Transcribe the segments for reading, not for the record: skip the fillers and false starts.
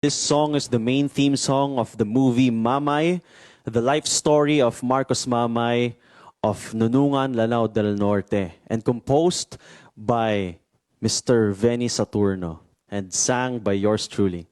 This song is the main theme song of the movie Mamay, the life story of Marcos Mamay of Nunungan, Lanao del Norte, and composed by Mr. Venny Saturno and sang by yours truly.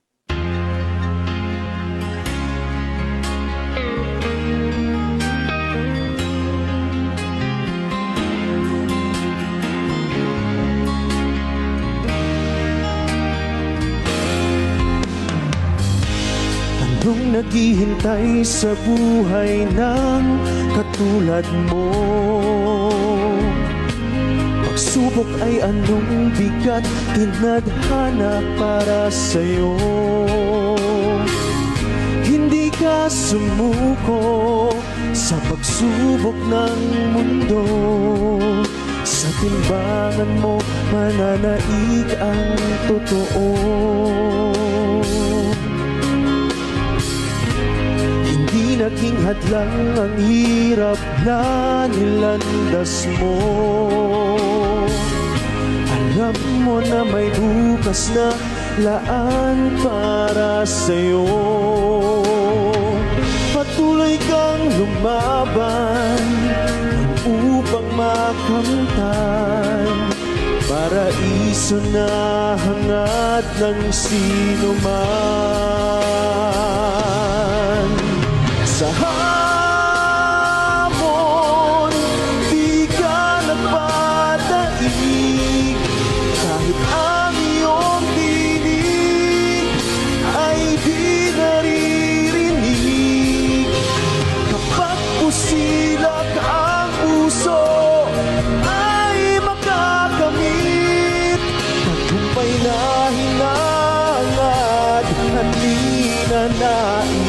Anong naghihintay sa buhay ng katulad mo? Pagsubok ay anong bigat tinadhana para sa'yo? Hindi ka sumuko sa pagsubok ng mundo. Sa timbangan mo mananaig ang totoo. Naging hadlang ang hirap na nilandas mo. Alam mo na may bukas na laan para sa'yo. Patuloy kang lumaban upang makamtan paraiso na hangad ng sino man. Sa hamon, di ka nagpadaig. Kahit ang iyong dinig ay di naririnig. Kapag pusilak ang puso ay makakamit tagumpay na hinangad at ninanais.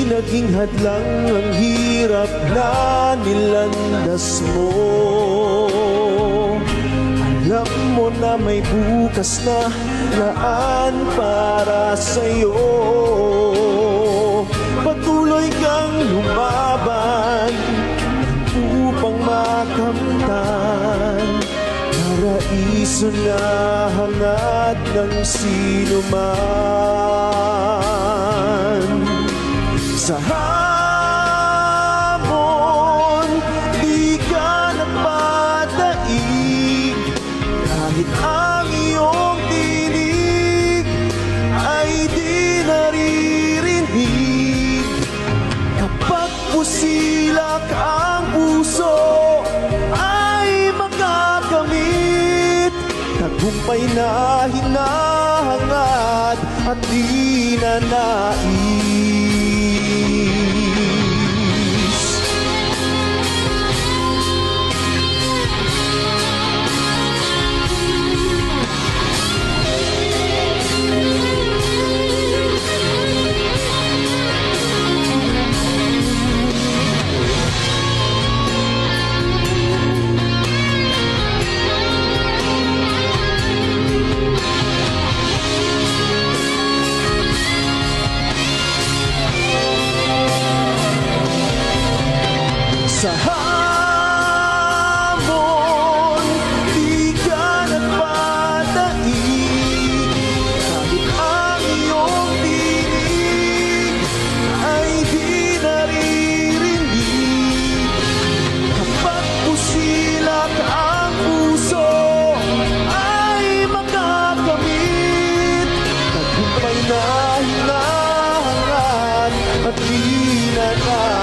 Naging hadlang ang hirap na nilandas mo. Alam mo na may bukas na laan para sa'yo. Patuloy kang lumaban upang makamtan paraiso na hangad ng sino man. Sa hamon, di ka nagpadaig. Kahit ang iyong tinig ay di naririnig. Kapag pusilak ang puso ay makakamit tagumpay na hinahangad at di nanais. Sa hamon, di ka nagpadaig. Kahit ang iyong tinig ay di naririnig. Kapag pusilak ang puso ay makakamit tagumpay na hinahangad at di nanais.